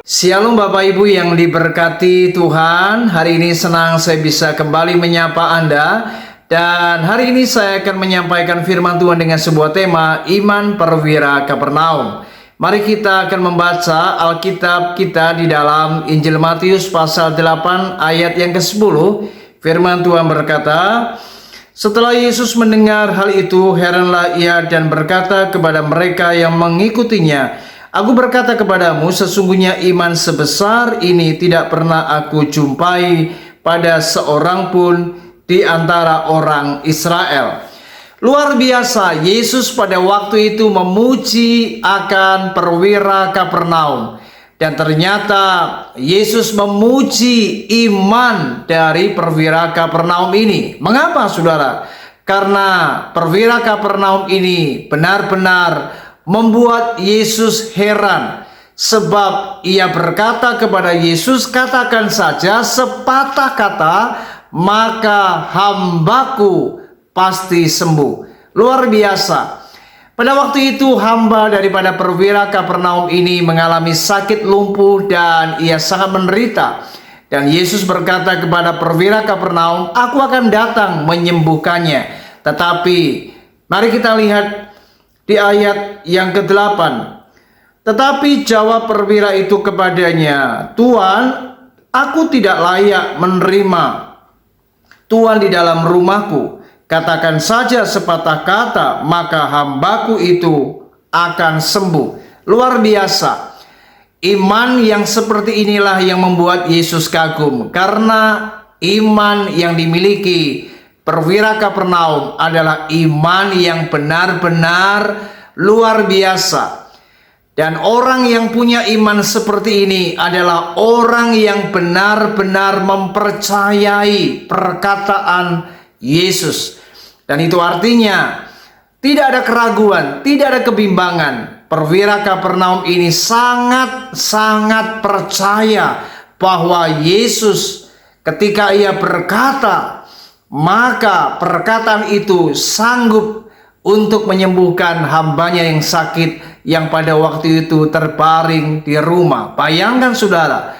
Shalom Bapak Ibu yang diberkati Tuhan. Hari ini senang saya bisa kembali menyapa Anda. Dan hari ini saya akan menyampaikan firman Tuhan dengan sebuah tema Iman Perwira Kapernaum. Mari kita akan membaca Alkitab kita di dalam Injil Matius pasal 8 ayat yang ke-10. Firman Tuhan berkata, setelah Yesus mendengar hal itu, heranlah ia dan berkata kepada mereka yang mengikutinya, Aku berkata kepadamu, sesungguhnya iman sebesar ini tidak pernah aku jumpai pada seorang pun di antara orang Israel. Luar biasa, Yesus pada waktu itu memuji akan perwira Kapernaum. Dan ternyata Yesus memuji iman dari perwira Kapernaum ini. Mengapa saudara? Karena perwira Kapernaum ini benar-benar membuat Yesus heran, sebab ia berkata kepada Yesus, katakan saja sepatah kata, maka hambaku pasti sembuh. Luar biasa. Pada waktu itu hamba daripada perwira Kapernaum ini mengalami sakit lumpuh dan ia sangat menderita. Dan Yesus berkata kepada perwira Kapernaum, aku akan datang menyembuhkannya. Tetapi mari kita lihat di ayat yang ke-8. Tetapi jawab perwira itu kepadanya, Tuhan, aku tidak layak menerima Tuhan di dalam rumahku. Katakan saja sepatah kata, maka hambaku itu akan sembuh. Luar biasa. Iman yang seperti inilah yang membuat Yesus kagum. Karena iman yang dimiliki perwira Kapernaum adalah iman yang benar-benar luar biasa. Dan orang yang punya iman seperti ini adalah orang yang benar-benar mempercayai perkataan Yesus. Dan itu artinya tidak ada keraguan, tidak ada kebimbangan. Perwira Kapernaum ini sangat-sangat percaya bahwa Yesus ketika ia berkata, maka perkataan itu sanggup untuk menyembuhkan hambanya yang sakit yang pada waktu itu terbaring di rumah. Bayangkan saudara,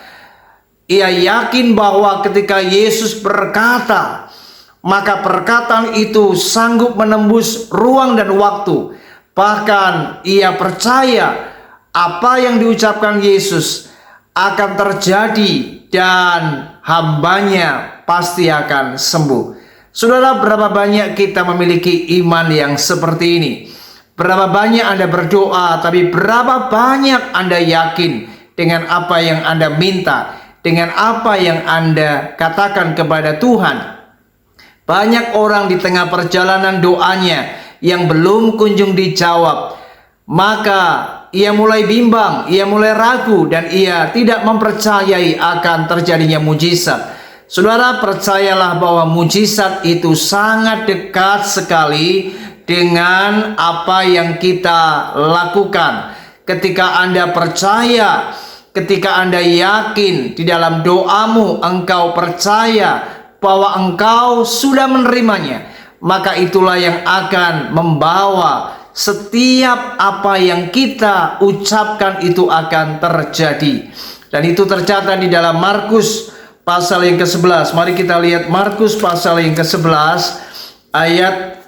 ia yakin bahwa ketika Yesus berkata, maka perkataan itu sanggup menembus ruang dan waktu. Bahkan ia percaya apa yang diucapkan Yesus akan terjadi dan hambanya pasti akan sembuh. Saudara, berapa banyak kita memiliki iman yang seperti ini? Berapa banyak Anda berdoa, tapi berapa banyak Anda yakin dengan apa yang Anda minta, dengan apa yang Anda katakan kepada Tuhan? Banyak orang di tengah perjalanan doanya yang belum kunjung dijawab, maka ia mulai bimbang, ia mulai ragu, dan ia tidak mempercayai akan terjadinya mujizat. Saudara, percayalah bahwa mujizat itu sangat dekat sekali dengan apa yang kita lakukan. Ketika Anda percaya, ketika Anda yakin di dalam doamu, engkau percaya bahwa engkau sudah menerimanya, maka itulah yang akan membawa setiap apa yang kita ucapkan itu akan terjadi. Dan itu tercatat di dalam Markus pasal yang ke-11. Mari kita lihat Markus pasal yang ke-11 ayat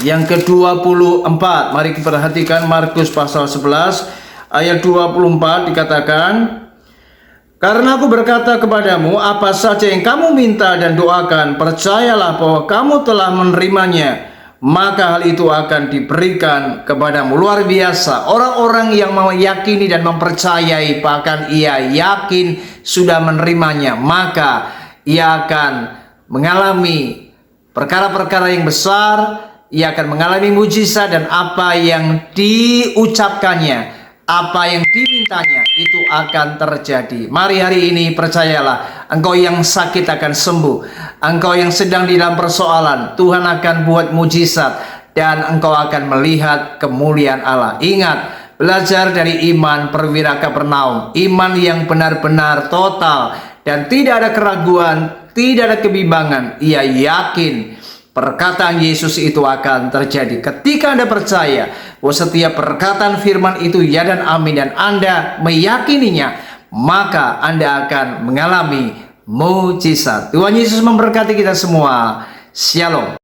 yang ke-24. Mari kita perhatikan Markus pasal 11 ayat 24 dikatakan, karena aku berkata kepadamu, apa saja yang kamu minta dan doakan, percayalah bahwa kamu telah menerimanya, maka hal itu akan diberikan kepadamu. Luar biasa. Orang-orang yang meyakini dan mempercayai, bahkan ia yakin sudah menerimanya, maka ia akan mengalami perkara-perkara yang besar. Ia akan mengalami mujizat, dan apa yang diucapkannya, apa yang dimintanya, itu akan terjadi. Mari hari ini percayalah, engkau yang sakit akan sembuh. Engkau yang sedang di dalam persoalan, Tuhan akan buat mujizat, dan engkau akan melihat kemuliaan Allah. Ingat, belajar dari iman perwira Kapernaum, iman yang benar-benar total dan tidak ada keraguan, tidak ada kebimbangan. Ia yakin perkataan Yesus itu akan terjadi. Ketika Anda percaya bahwa setiap perkataan firman itu ya dan amin, dan Anda meyakininya, maka Anda akan mengalami mujizat. Tuhan Yesus memberkati kita semua. Shalom.